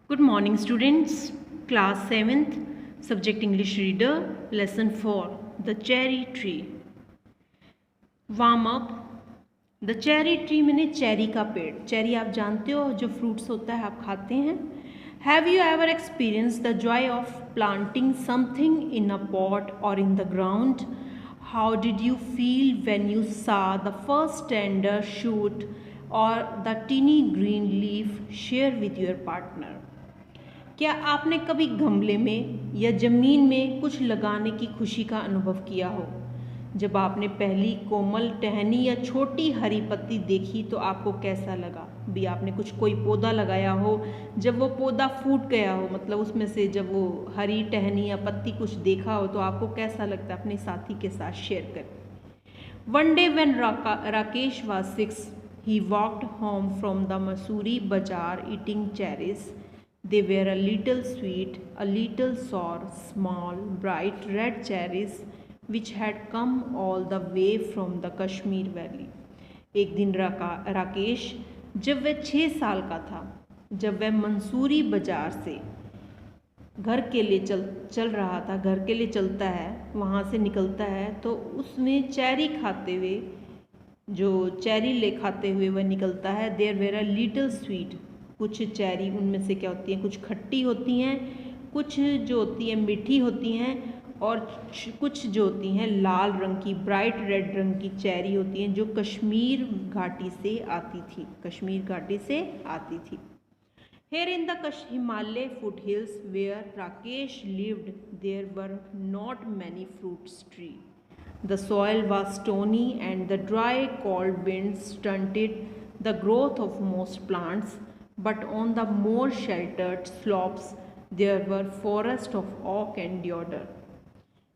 Good morning, students. Class 7th, Subject English Reader, Lesson 4 The Cherry Tree. Warm up. The cherry tree मैंने cherry का पेड़। Cherry आप जानते हो जो फ्रूट्स होता है, आप खाते हैं। Have you ever experience the joy of planting something in a pot or in the ground? How did you feel when you saw the first tender shoot or the tiny green leaf share with your partner? क्या आपने कभी गमले में या ज़मीन में कुछ लगाने की खुशी का अनुभव किया हो? जब आपने पहली कोमल टहनी या छोटी हरी पत्ती देखी तो आपको कैसा लगा? भी आपने कोई पौधा लगाया हो, जब वो पौधा फूट गया हो, मतलब उसमें से जब वो हरी टहनी या पत्ती कुछ देखा हो तो आपको कैसा लगता है? अपने साथी के साथ शेयर करें। One day when Rakesh was 6, he walked home from the Mussoorie bazaar eating cherries. They were a little sweet, a little sour, small, bright red cherries which had come all the way from the Kashmir Valley. एक दिन राकेश, जब वह 6 साल का था, जब वह मंसूरी बाजार से घर के लिए चल रहा था, घर के लिए चलता है, वहाँ से निकलता है तो उसने चेरी खाते हुए, जो चेरी ले खाते हुए वह निकलता है। There were a little sweet, कुछ चेरी उनमें से क्या होती हैं, कुछ खट्टी होती हैं, कुछ जो होती हैं मीठी होती हैं, और कुछ जो होती हैं लाल रंग की, ब्राइट रेड रंग की चेरी होती हैं जो कश्मीर घाटी से आती थी, कश्मीर घाटी से आती थी। Here in the Himalaya foothills where Rakesh lived, there were not many fruit trees. The soil was stony and the dry, cold winds stunted the growth of most plants, but on the more sheltered slopes there were forests of oak and deodar.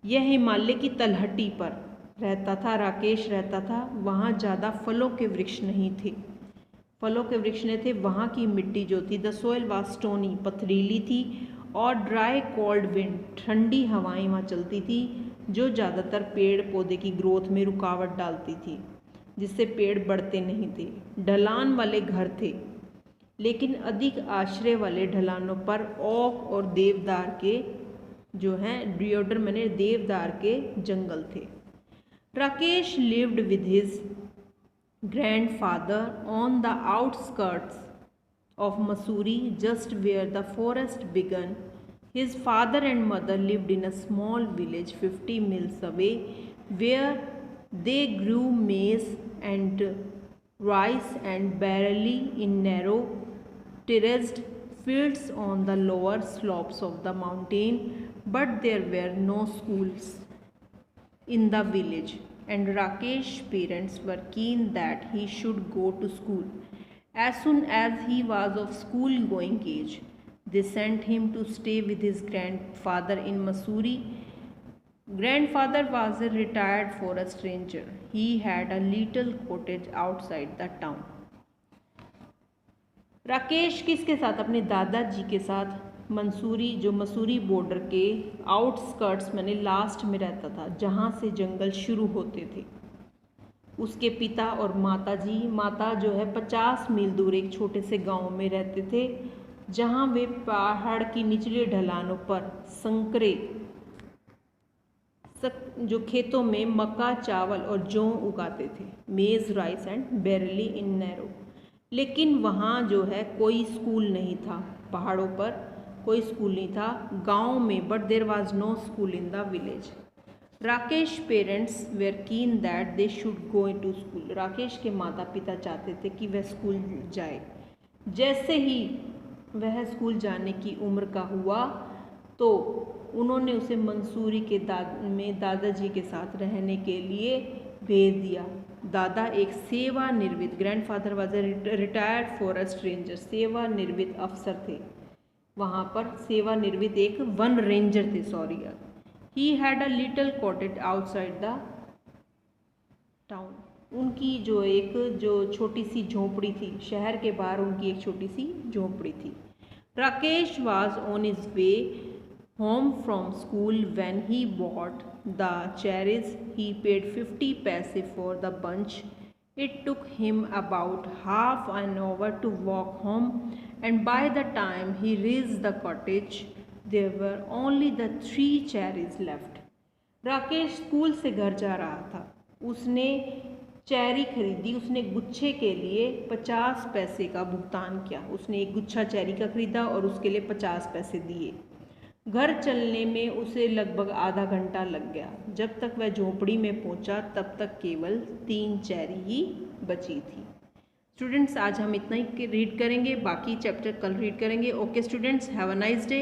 यह हिमालय की तलहटी पर रहता था, राकेश रहता था। वहाँ ज़्यादा फलों के वृक्ष नहीं थे, फलों के वृक्ष नहीं थे। वहाँ की मिट्टी जो थी, द सोइल वाज स्टोनी, पथरीली थी, और ड्राई कोल्ड विंड, ठंडी हवाएं वहाँ चलती थी, जो ज़्यादातर पेड़ पौधे की ग्रोथ में रुकावट डालती थी, जिससे पेड़ बढ़ते नहीं थे। ढलान वाले घर थे, लेकिन अधिक आश्रय वाले ढलानों पर ओक और देवदार के जो हैं, डियोडर मैंने देवदार के जंगल थे। Rakesh lived with his grandfather on the outskirts of Mussoorie, just where the forest began. His father and mother lived in a small village 50 miles away, where they grew maize and rice and barley in narrow, terraced fields on the lower slopes of the mountain, but there were no schools in the village, and Rakesh's parents were keen that he should go to school. As soon as he was of school going age, they sent him to stay with his grandfather in Mussoorie. Grandfather was a retired forest ranger. He had a little cottage outside the town. Rakesh किसके साथ? अपने दादाजी के साथ मंसूरी, जो Mussoorie border के outskirts मैंने last में रहता था, जहाँ से जंगल शुरू होते थे। उसके पिता और माता जो है 50 मील दूर एक छोटे से गांव में रहते थे, जहाँ वे पहाड़ की निचले ढलानों पर संकरे जो खेतों में मक्का, चावल और जौ उगाते थे, मेज, राइस एंड बैरली इन नैरो। लेकिन वहाँ जो है कोई स्कूल नहीं था, पहाड़ों पर कोई स्कूल नहीं था गांव में, but there was no school in the village. Rakesh parents were keen that they should go to school. Rakesh के माता पिता चाहते थे कि वह स्कूल जाए। जैसे ही वह स्कूल जाने की उम्र का हुआ तो उन्होंने उसे मंसूरी के दादाजी के साथ रहने के लिए भेज दिया। दादा एक सेवानिवृत्त, grandfather was a retired forest ranger, सेवानिवृत्त अफसर थे, वहाँ पर सेवानिवृत्त एक वन रेंजर थे, सॉरी यार। He had a little cottage outside the town. उनकी जो छोटी सी झोंपड़ी थी, शहर के बाहर उनकी एक छोटी सी झोंपड़ी थी। Rakesh was on his way home from school when he bought the cherries. He paid 50 पैसे for the bunch. It took him about half an hour to walk home, and by the time he reached the cottage there were only the 3 cherries left. Rakesh school से घर जा रहा था। उसने cherry खरीदी। उसने गुच्छे के लिए 50 पैसे का भुगतान किया। उसने एक गुच्छा चेरी का खरीदा और उसके लिए 50 पैसे दिए। घर चलने में उसे लगभग आधा घंटा लग गया। जब तक वह झोपड़ी में पहुंचा तब तक केवल 3 चेरी ही बची थी। स्टूडेंट्स, आज हम इतना ही रीड करेंगे, बाकी चैप्टर कल रीड करेंगे। Okay students, have a nice day.